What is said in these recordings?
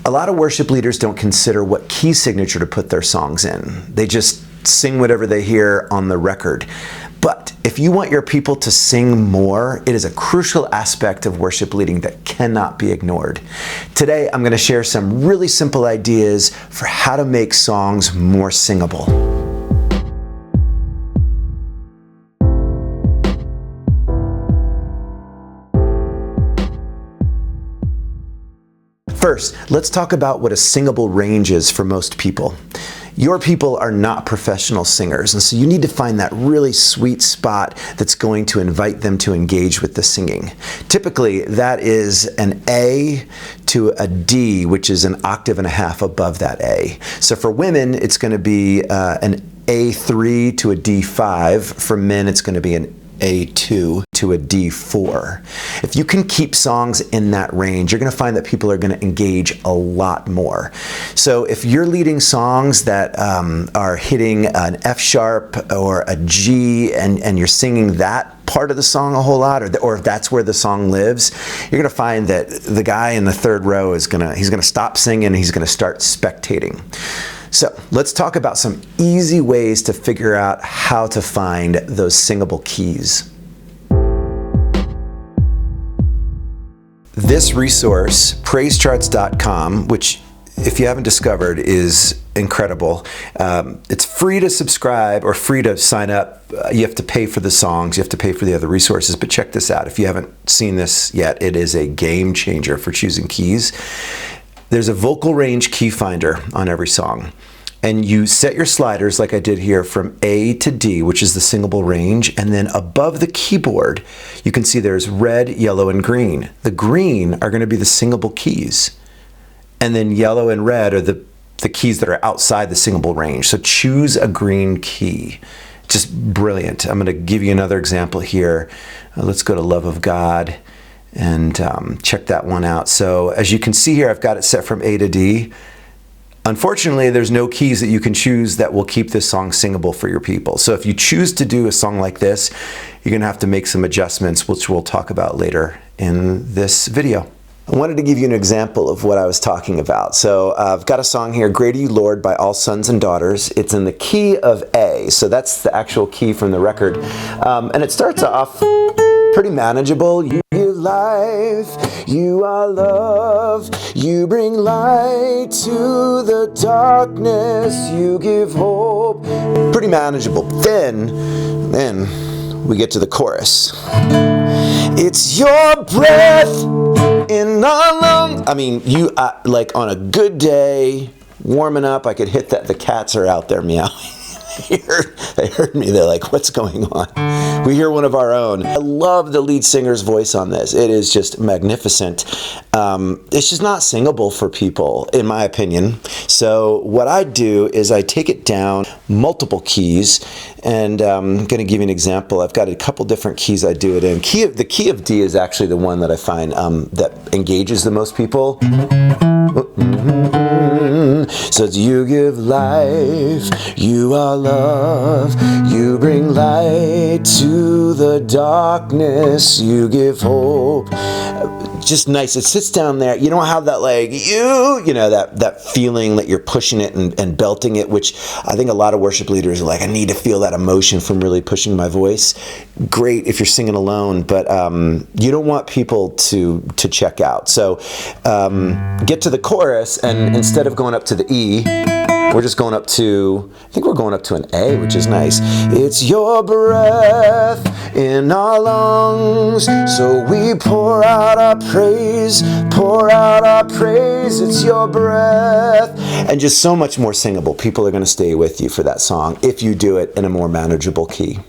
A lot of worship leaders don't consider what key signature to put their songs in. They just sing whatever they hear on the record. But if you want your people to sing more, it is a crucial aspect of worship leading that cannot be ignored. Today, I'm going to share some really simple ideas for how to make songs more singable. First, let's talk about what a singable range is for most people. Your people are not professional singers, and so you need to find that really sweet spot that's going to invite them to engage with the singing. Typically, that is an A to a D, which is an octave and a half above that A. So for women, it's going to be an A3 to a D5. For men, it's going to be an A2 to a D4. If you can keep songs in that range, you're going to find that people are going to engage a lot more. So if you're leading songs that are hitting an F sharp or a G and you're singing that part of the song a whole lot, or if that's where the song lives, you're going to find that the guy in the third row is going to stop singing and he's going to start spectating. So let's talk about some easy ways to figure out how to find those singable keys. This resource, Praisecharts.com, which if you haven't discovered is incredible. It's free to subscribe or free to sign up. You have to pay for the songs, you have to pay for the other resources, but check this out. If you haven't seen this yet, it is a game changer for choosing keys. There's a vocal range key finder on every song, and you set your sliders like I did here from A to D, which is the singable range, and then above the keyboard you can see there's red, yellow, and green. The green are going to be the singable keys, and then yellow and red are the keys that are outside the singable range. So choose a green key. Just brilliant. I'm going to give you another example here. Let's go to Love of God and check that one out. So as you can see here, I've got it set from A to D. Unfortunately, there's no keys that you can choose that will keep this song singable for your people. So if you choose to do a song like this, you're going to have to make some adjustments, which we'll talk about later in this video. I wanted to give you an example of what I was talking about. So I've got a song here, Great Are You Lord by All Sons and Daughters. It's in the key of A, so that's the actual key from the record. And it starts off pretty manageable. You give life, you are love, you bring light to the darkness, you give hope. Pretty manageable. Then we get to the chorus. It's your breath in our lungs. I mean, you like on a good day, warming up, I could hit that. The cats are out there meowing. They heard me. They're like, what's going on? We hear one of our own. I love the lead singer's voice on this. It is just magnificent. It's just not singable for people, in my opinion. So what I do is I take it down multiple keys, and I'm going to give you an example. I've got a couple different keys I do it in. The key of D is actually the one that I find that engages the most people. So you give life, you are love, you bring light to the darkness, you give hope. Just nice. It sits down there. You don't have that like, you know, that feeling that you're pushing it and belting it, which I think a lot of worship leaders are like, I need to feel that emotion from really pushing my voice. Great if you're singing alone, but you don't want people to check out. So get to the chorus, and instead of going up to the E, we're just going up to, I think we're going up to an A, which is nice. It's your breath in our lungs, so we pour out our praise, pour out our praise. It's your breath. And just so much more singable. People are going to stay with you for that song if you do it in a more manageable key.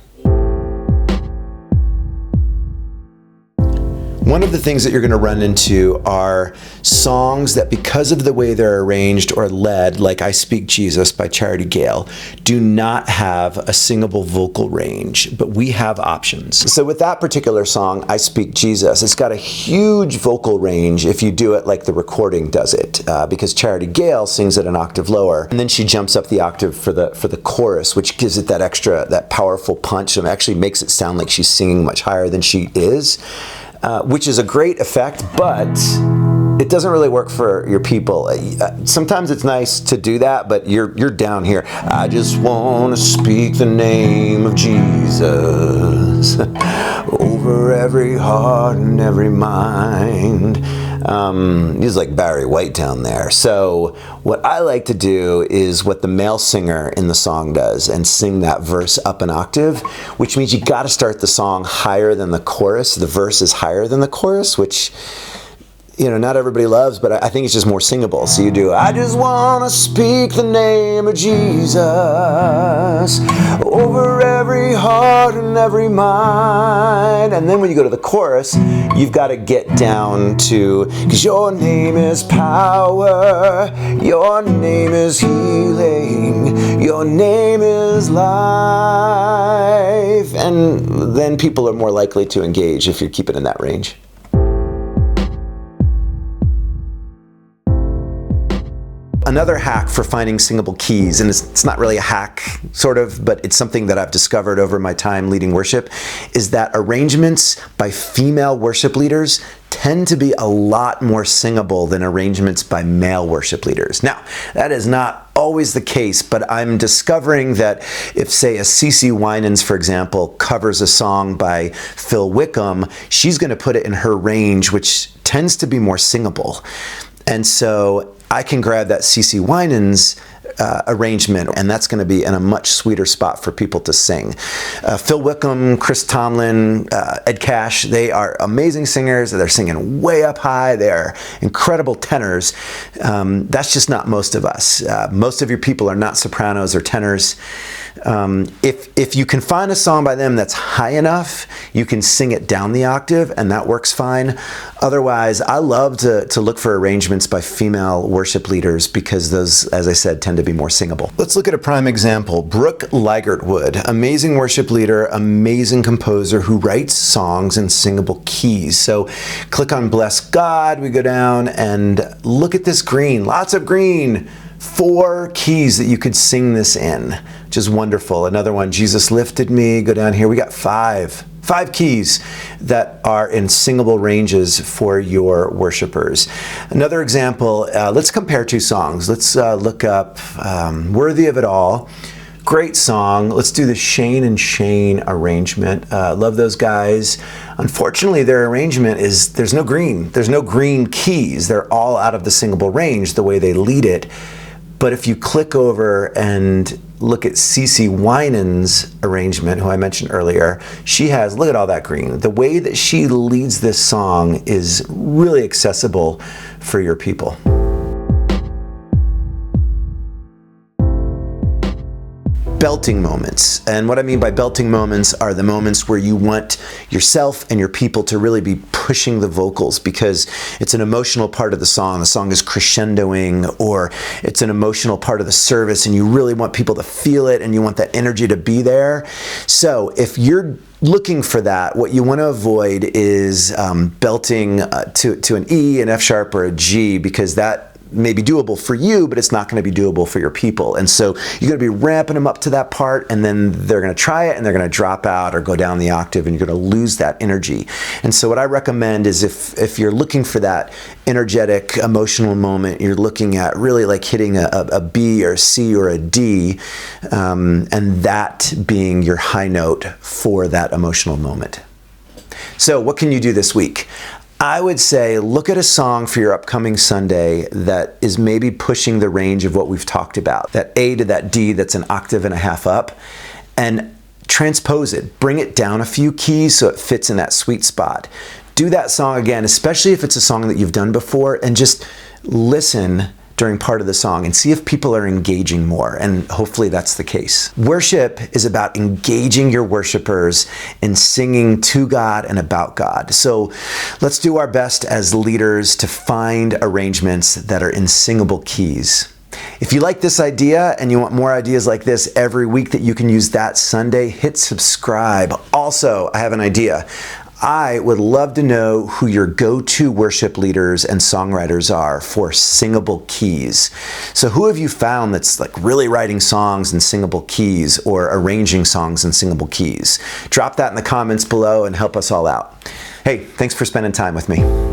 One of the things that you're going to run into are songs that, because of the way they're arranged or led, like I Speak Jesus by Charity Gale, do not have a singable vocal range, but we have options. So with that particular song, I Speak Jesus, it's got a huge vocal range if you do it like the recording does it, because Charity Gale sings it an octave lower, and then she jumps up the octave for the chorus, which gives it that powerful punch, and actually makes it sound like she's singing much higher than she is. Which is a great effect, but it doesn't really work for your people. Sometimes it's nice to do that, but you're down here. I just want to speak the name of Jesus over every heart and every mind. He's like Barry White down there. So what I like to do is what the male singer in the song does and sing that verse up an octave, which means you got to start the song higher than the chorus. The verse is higher than the chorus, which, you know, not everybody loves, but I think it's just more singable. So you do, I just want to speak the name of Jesus over every heart and every mind. And then when you go to the chorus, you've got to get down to, because your name is power, your name is healing, your name is life. And then people are more likely to engage if you keep it in that range. Another hack for finding singable keys, and it's not really a hack, sort of, but it's something that I've discovered over my time leading worship, is that arrangements by female worship leaders tend to be a lot more singable than arrangements by male worship leaders. Now, that is not always the case, but I'm discovering that if, say, a CeCe Winans, for example, covers a song by Phil Wickham, she's going to put it in her range, which tends to be more singable. And so I can grab that CeCe Winans arrangement, and that's going to be in a much sweeter spot for people to sing. Phil Wickham, Chris Tomlin, Ed Cash, they are amazing singers. They're singing way up high. They are incredible tenors. That's just not most of us. Most of your people are not sopranos or tenors. If you can find a song by them that's high enough, you can sing it down the octave, and that works fine. Otherwise, I love to look for arrangements by female worship leaders because those, as I said, tend to be more singable. Let's look at a prime example. Brooke Ligertwood, amazing worship leader, amazing composer who writes songs in singable keys. So click on Bless God, we go down and look at this green, lots of green. 4 keys that you could sing this in, which is wonderful. Another one, Jesus Lifted Me, go down here. We got 5 keys that are in singable ranges for your worshipers. Another example, let's compare 2 songs. Let's look up Worthy of It All. Great song. Let's do the Shane and Shane arrangement. Love those guys. Unfortunately, their arrangement is, there's no green. There's no green keys. They're all out of the singable range the way they lead it. But if you click over and look at CeCe Winans' arrangement, who I mentioned earlier, she has, look at all that green. The way that she leads this song is really accessible for your people. Belting moments. And what I mean by belting moments are the moments where you want yourself and your people to really be pushing the vocals because it's an emotional part of the song. The song is crescendoing, or it's an emotional part of the service and you really want people to feel it and you want that energy to be there. So if you're looking for that, what you want to avoid is belting to an E, an F sharp, or a G, because that may be doable for you, but it's not going to be doable for your people. And so you're going to be ramping them up to that part, and then they're going to try it and they're going to drop out or go down the octave, and you're going to lose that energy. And so what I recommend is if you're looking for that energetic, emotional moment, you're looking at really like hitting a B or a C or a D, and that being your high note for that emotional moment. So what can you do this week? I would say look at a song for your upcoming Sunday that is maybe pushing the range of what we've talked about. That A to that D that's an octave and a half up, and transpose it. Bring it down a few keys so it fits in that sweet spot. Do that song again, especially if it's a song that you've done before, and just listen during part of the song and see if people are engaging more, and hopefully that's the case. Worship is about engaging your worshipers in singing to God and about God. So let's do our best as leaders to find arrangements that are in singable keys. If you like this idea and you want more ideas like this every week that you can use that Sunday, hit subscribe. Also, I have an idea. I would love to know who your go-to worship leaders and songwriters are for singable keys. So who have you found that's like really writing songs in singable keys or arranging songs in singable keys? Drop that in the comments below and help us all out. Hey, thanks for spending time with me.